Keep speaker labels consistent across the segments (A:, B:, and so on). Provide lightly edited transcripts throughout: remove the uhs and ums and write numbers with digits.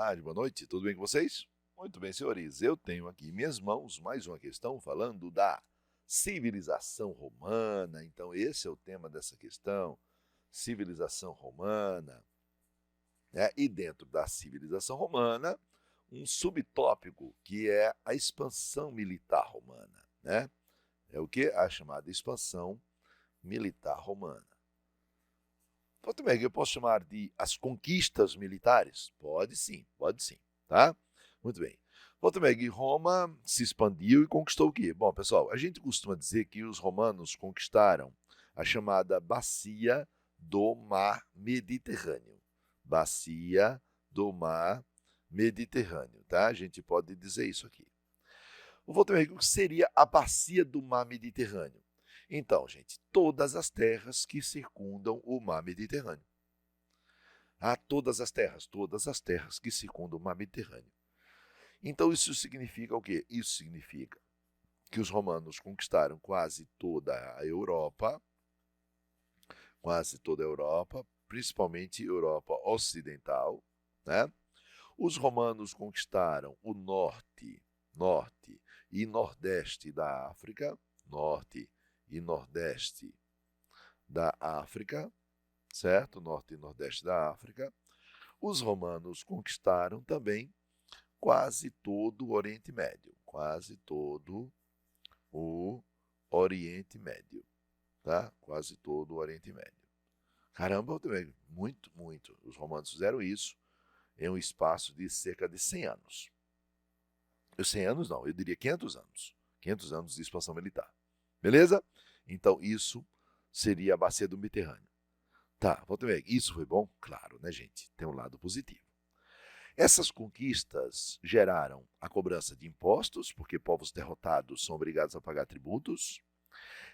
A: tarde, boa noite, tudo bem com vocês? Muito bem, senhores, eu tenho aqui em minhas mãos mais uma questão falando da civilização romana. Então, esse é o tema dessa questão, civilização romana, né? E dentro da civilização romana, um subtópico que é a expansão militar romana, né? É o que? A chamada expansão militar romana. Muito bem, eu posso chamar de as conquistas militares? Pode sim, tá? Muito bem. Muito bem, Roma se expandiu e conquistou o quê? Bom, pessoal, a gente costuma dizer que os romanos conquistaram a chamada Bacia do Mar Mediterrâneo. Bacia do Mar Mediterrâneo, tá? A gente pode dizer isso aqui. O que seria a Bacia do Mar Mediterrâneo? Então, gente, todas as terras que circundam o Mar Mediterrâneo. Todas as terras que circundam o Mar Mediterrâneo. Então, isso significa o quê? Isso significa que os romanos conquistaram quase toda a Europa, principalmente Europa Ocidental, né? Os romanos conquistaram o norte e nordeste da África, norte e nordeste da África, certo? Norte e nordeste da África. Os romanos conquistaram também quase todo o Oriente Médio, quase todo o Oriente Médio, tá? Quase todo o Oriente Médio. Caramba, muito. Os romanos fizeram isso em um espaço de cerca de 100 anos. 100 anos não, eu diria 500 anos. 500 anos de expansão militar. Beleza? Então, isso seria a bacia do Mediterrâneo. Tá, isso foi bom? Claro, né, gente? Tem um lado positivo. Essas conquistas geraram a cobrança de impostos, porque povos derrotados são obrigados a pagar tributos.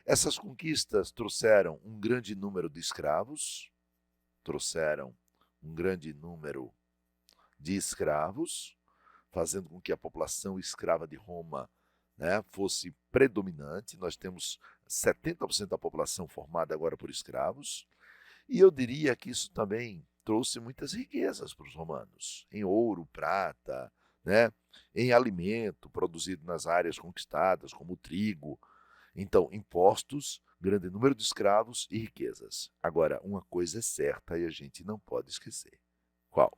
A: Essas conquistas trouxeram um grande número de escravos, fazendo com que a população escrava de Roma, né, fosse predominante. Nós temos 70% da população formada agora por escravos. E eu diria que isso também trouxe muitas riquezas para os romanos, em ouro, prata, né, em alimento produzido nas áreas conquistadas, como o trigo. Então, impostos, grande número de escravos e riquezas. Agora, uma coisa é certa e a gente não pode esquecer. Qual?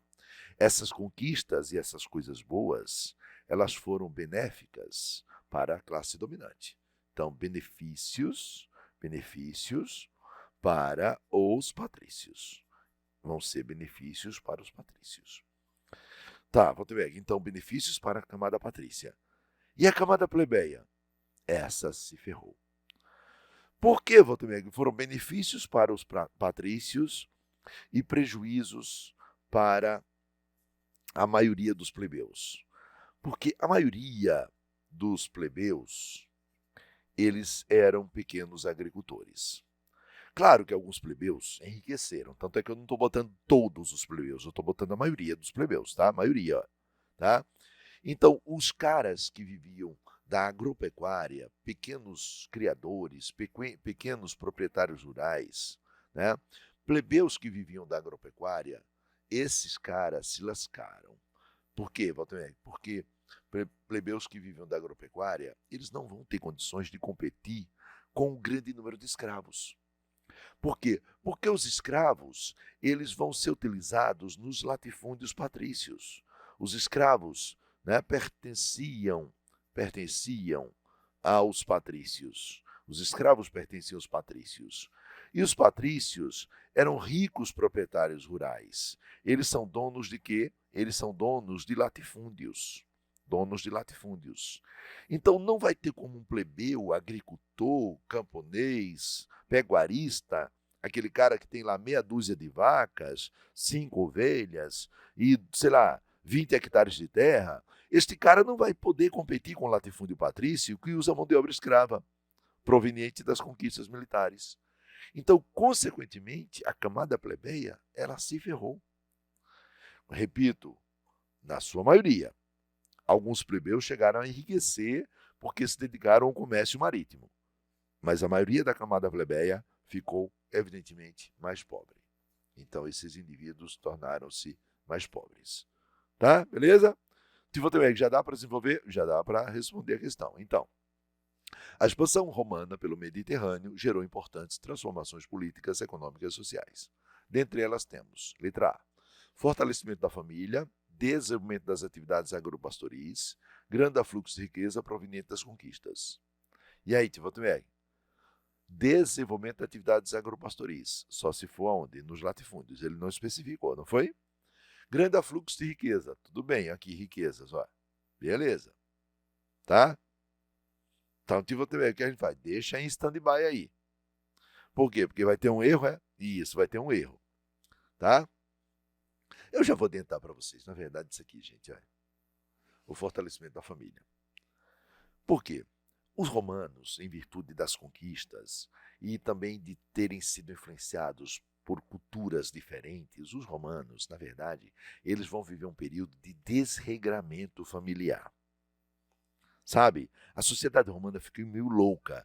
A: Essas conquistas e essas coisas boas, elas foram benéficas para a classe dominante. Então, benefícios para os patrícios. Vão ser benefícios para os patrícios. Tá, então benefícios para a camada patrícia. E a camada plebeia? Essa se ferrou. Por que, foram benefícios para os patrícios e prejuízos para a maioria dos plebeus? Porque a maioria dos plebeus, eles eram pequenos agricultores. Claro que alguns plebeus enriqueceram, tanto é que eu não estou botando todos os plebeus, eu estou botando a maioria dos plebeus, tá? A maioria, tá? Então, os caras que viviam da agropecuária, pequenos criadores, pequenos proprietários rurais, né? Plebeus que viviam da agropecuária, esses caras se lascaram. Por quê, Walter? Porque plebeus que viviam da agropecuária, eles não vão ter condições de competir com um grande número de escravos. Por quê? Porque os escravos, eles vão ser utilizados nos latifúndios patrícios. Os escravos, né, pertenciam aos patrícios. Os escravos pertenciam aos patrícios. E os patrícios eram ricos proprietários rurais. Eles são donos de quê? Eles são donos de latifúndios. Então não vai ter como um plebeu, agricultor, camponês, pecuarista, aquele cara que tem lá meia dúzia de vacas, 5 ovelhas e, 20 hectares de terra. Este cara não vai poder competir com o latifúndio patrício que usa mão de obra escrava, proveniente das conquistas militares. Então, consequentemente, a camada plebeia, ela se ferrou. Repito, na sua maioria. Alguns plebeus chegaram a enriquecer porque se dedicaram ao comércio marítimo. Mas a maioria da camada plebeia ficou, evidentemente, mais pobre. Então, esses indivíduos tornaram-se mais pobres. Tá? Beleza? Tivotebeg, já dá para desenvolver? Já dá para responder a questão. Então, a expansão romana pelo Mediterrâneo gerou importantes transformações políticas, econômicas e sociais. Dentre elas temos, letra A, fortalecimento da família, desenvolvimento das atividades agropastoris, grande afluxo de riqueza proveniente das conquistas. E aí, Tivotebeg? Desenvolvimento de atividades agropastoris, só se for aonde? Nos latifúndios, ele não especificou, não foi? Grande afluxo de riqueza, tudo bem, aqui riquezas, ó. Beleza, tá? Então, Tivotebeg, o que a gente faz? Deixa em stand-by aí. Por quê? Porque vai ter um erro, é? Isso, vai ter um erro, tá? Eu já vou adiantar para vocês, na verdade, isso aqui, gente, olha. O fortalecimento da família. Por quê? Os romanos, em virtude das conquistas e também de terem sido influenciados por culturas diferentes, os romanos, na verdade, eles vão viver um período de desregramento familiar. Sabe? A sociedade romana ficou meio louca.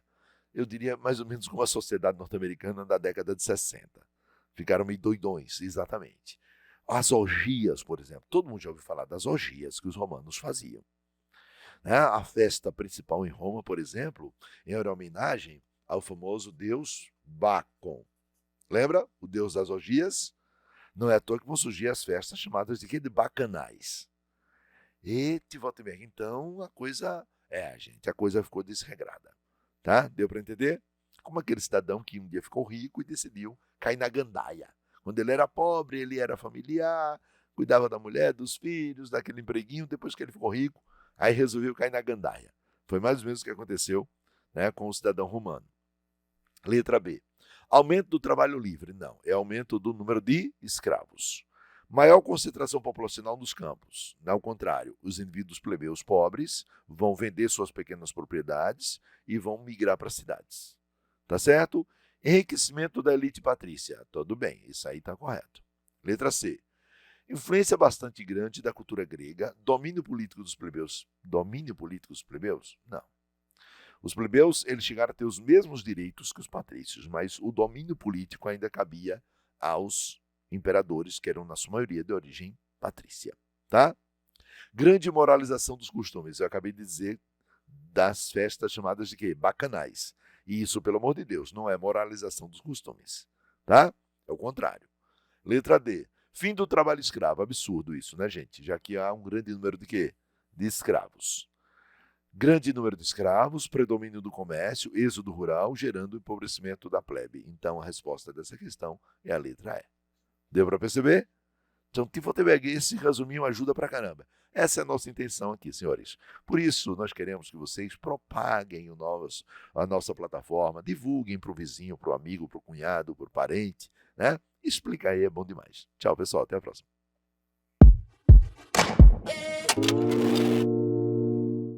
A: Eu diria mais ou menos como a sociedade norte-americana da década de 60. Ficaram meio doidões, exatamente. As orgias, por exemplo. Todo mundo já ouviu falar das orgias que os romanos faziam. A festa principal em Roma, por exemplo, era homenagem ao famoso deus Bacon. Lembra? O deus das orgias? Não é à toa que vão surgir as festas chamadas de quê? De bacanais. E Tivotebeg, então a coisa gente, a coisa ficou desregrada. Tá? Deu para entender? Como aquele cidadão que um dia ficou rico e decidiu cair na gandaia. Quando ele era pobre, ele era familiar, cuidava da mulher, dos filhos, daquele empreguinho. Depois que ele ficou rico, aí resolveu cair na gandaia. Foi mais ou menos o que aconteceu, né, com o cidadão romano. Letra B. Aumento do trabalho livre. Não, é aumento do número de escravos. Maior concentração populacional nos campos. Ao contrário, os indivíduos plebeus pobres vão vender suas pequenas propriedades e vão migrar para as cidades. Tá certo? Enriquecimento da elite patrícia. Tudo bem, isso aí está correto. Letra C. Influência bastante grande da cultura grega. Domínio político dos plebeus. Domínio político dos plebeus? Não. Os plebeus, eles chegaram a ter os mesmos direitos que os patrícios, mas o domínio político ainda cabia aos imperadores, que eram, na sua maioria, de origem patrícia. Tá? Grande moralização dos costumes. Eu acabei de dizer das festas chamadas de quê? Bacanais. E isso, pelo amor de Deus, não é moralização dos costumes. Tá? É o contrário. Letra D. Fim do trabalho escravo. Absurdo isso, né, gente? Já que há um grande número de quê? De escravos. Grande número de escravos, predomínio do comércio, êxodo rural, gerando empobrecimento da plebe. Então, a resposta dessa questão é a letra E. Deu para perceber? Então, Tivotebeg, esse resuminho ajuda pra caramba. Essa é a nossa intenção aqui, senhores. Por isso, nós queremos que vocês propaguem a nossa plataforma, divulguem para o vizinho, para o amigo, para o cunhado, para o parente, né? Explica aí, é bom demais. Tchau, pessoal. Até a próxima.